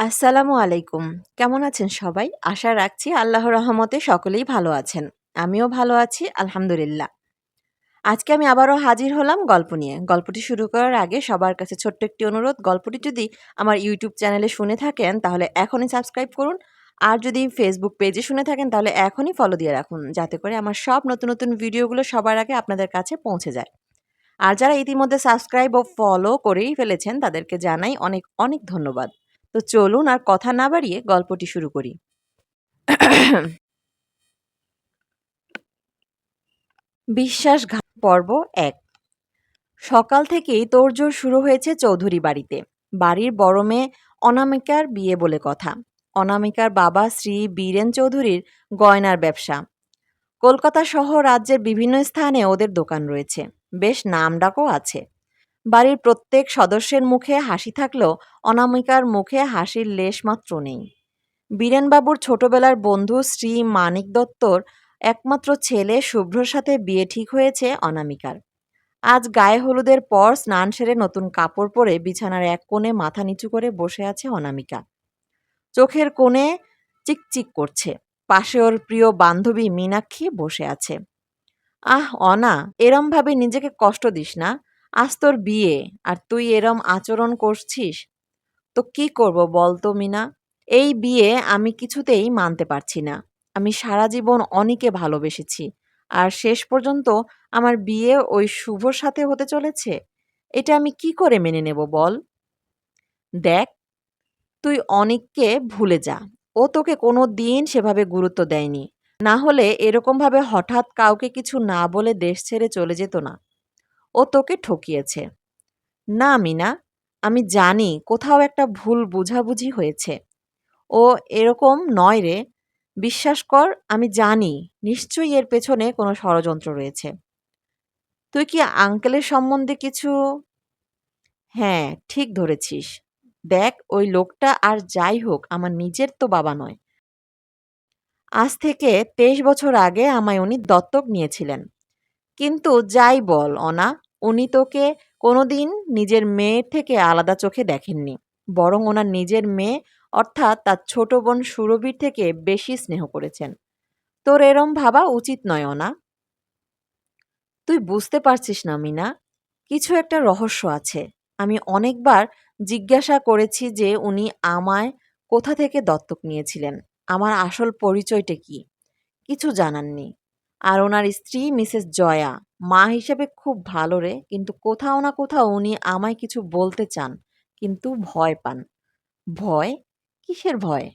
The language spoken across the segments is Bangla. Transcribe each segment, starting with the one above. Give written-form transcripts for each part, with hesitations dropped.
আসসালামু আলাইকুম। কেমন আছেন সবাই? আশা রাখছি আল্লাহর রহমতে সকলেই ভালো আছেন। আমিও ভালো আছি আলহামদুলিল্লাহ। আজকে আমি আবারও হাজির হলাম গল্প নিয়ে। গল্পটি শুরু করার আগে সবার কাছে ছোট্ট একটি অনুরোধ, গল্পটি যদি আমার ইউটিউব চ্যানেলে শুনে থাকেন তাহলে এখনই সাবস্ক্রাইব করুন। আর যদি ফেসবুক পেজে শুনে থাকেন তাহলে এখনই ফলো দিয়ে রাখুন, যাতে করে আমার সব নতুন, নতুন ভিডিওগুলো সবার আগে আপনাদের কাছে পৌঁছে যায়। আর যারা ইতিমধ্যে সাবস্ক্রাইব ও ফলো করেই ফেলেছেন তাদেরকে জানাই অনেক, অনেক ধন্যবাদ। তো চলুন আর কথা না বাড়িয়ে গল্পটি শুরু করি। বিশ্বাসঘাত পর্ব ১। সকাল থেকেই তোড়জোড় শুরু হয়েছে চৌধুরী বাড়িতে। বাড়ির বড় মেয়ে অনামিকার বিয়ে বলে কথা। অনামিকার বাবা শ্রী বীরেন চৌধুরীর গয়নার ব্যবসা। কলকাতা সহ রাজ্যের বিভিন্ন স্থানে ওদের দোকান রয়েছে। বেশ নামডাকও আছে। বাড়ির প্রত্যেক সদস্যের মুখে হাসি থাকলেও অনামিকার মুখে হাসির লেশমাত্র নেই। বীরেনবাবুর ছোটবেলার বন্ধু শ্রী মানিক দত্তর একমাত্র ছেলে শুভ্রর সাথে বিয়ে ঠিক হয়েছে অনামিকার। আজ গায়ে হলুদের পর স্নান সেরে নতুন কাপড় পরে বিছানার এক কোণে মাথা নিচু করে বসে আছে অনামিকা। চোখের কোণে চিকচিক করছে। পাশে ওর প্রিয় বান্ধবী মীনাক্ষী বসে আছে। আহ অনা, এরম ভাবে নিজেকে কষ্ট দিস না। আজ তোর বিয়ে, আর তুই এরম আচরণ করছিস। তো কি করব বল তো মিনা? এই বিয়ে আমি কিছুতেই মানতে পারছি না। আমি সারা জীবন অনিকে ভালোবেসেছি। আর শেষ পর্যন্ত আমার বিয়ে ওই শুভর সাথে হতে চলেছে। এটা আমি কি করে মেনে নেব বল? দেখ, তুই অনিককে ভুলে যা। ও তোকে কোনো দিন সেভাবে গুরুত্ব দেয়নি। না হলে এরকমভাবে হঠাৎ কাউকে কিছু না বলে দেশ ছেড়ে চলে যেত না। ও তোকে ঠকিয়েছে। না মিনা, আমি জানি কোথাও একটা ভুল বোঝাবুঝি হয়েছে। ও এরকম নয় রে। বিশ্বাস কর, আমি জানি নিশ্চয়ই এর পেছনে কোনো ষড়যন্ত্র রয়েছে। তুই কি আঙ্কেলের সম্বন্ধে কিছু? হ্যাঁ, ঠিক ধরেছিস। দেখ, ওই লোকটা আর যাই হোক আমার নিজের তো বাবা নয়। আজ থেকে ২৩ বছর আগে আমায় উনি দত্তক নিয়েছিলেন। কিন্তু যাই বল অনা, উনি তোকে কোনোদিন নিজের মেয়ের থেকে আলাদা চোখে দেখেননি। বরং ওনার নিজের মেয়ে অর্থাৎ তার ছোট বোন সুরভির থেকে বেশি স্নেহ করেছেন। তোর এরম ভাবা উচিত নয় অনা। তুই বুঝতে পারছিস না মিনা, কিছু একটা রহস্য আছে। আমি অনেকবার জিজ্ঞাসা করেছি যে উনি আমায় কোথা থেকে দত্তক নিয়েছিলেন, আমার আসল পরিচয়টা কি। কিছু জানাননি। আর ওনার স্ত্রী মিসেস জয়া মা হিসেবে খুব ভালো রে, কিন্তু কোথাও না কোথাও উনি আমায় কিছু বলতে চান, কিন্তু ভয় পান। ভয়? কিসের ভয়?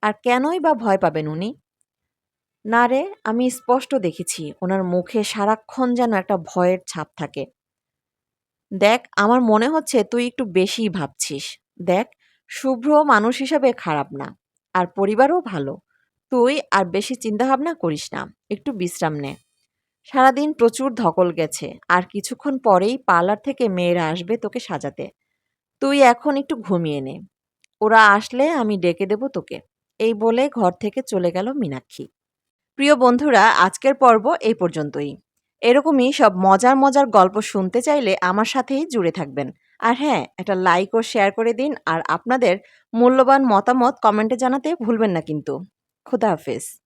আর কেনই বা ভয় পাবেন উনি? না রে, আমি স্পষ্ট দেখেছি ওনার মুখে সারাক্ষণ যেন একটা ভয়ের ছাপ থাকে। দেখ, আমার মনে হচ্ছে তুই একটু বেশিই ভাবছিস। দেখ, শুভ্র মানুষ হিসাবে খারাপ না। আর পরিবারও ভালো। তুই আর বেশি চিন্তাভাবনা করিস না। একটু বিশ্রাম নে। সারাদিন প্রচুর ধকল গেছে। আর কিছুক্ষণ পরেই পার্লার থেকে মেয়েরা আসবে তোকে সাজাতে। তুই এখন একটু ঘুমিয়ে নে। ওরা আসলে আমি ডেকে দেব তোকে। এই বলে ঘর থেকে চলে গেল মীনাক্ষী। প্রিয় বন্ধুরা, আজকের পর্ব এই পর্যন্তই। এরকমই সব মজার, মজার গল্প শুনতে চাইলে আমার সাথেই জুড়ে থাকবেন। আর হ্যাঁ, একটা লাইক ও শেয়ার করে দিন। আর আপনাদের মূল্যবান মতামত কমেন্টে জানাতে ভুলবেন না কিন্তু। খোদা হাফেজ।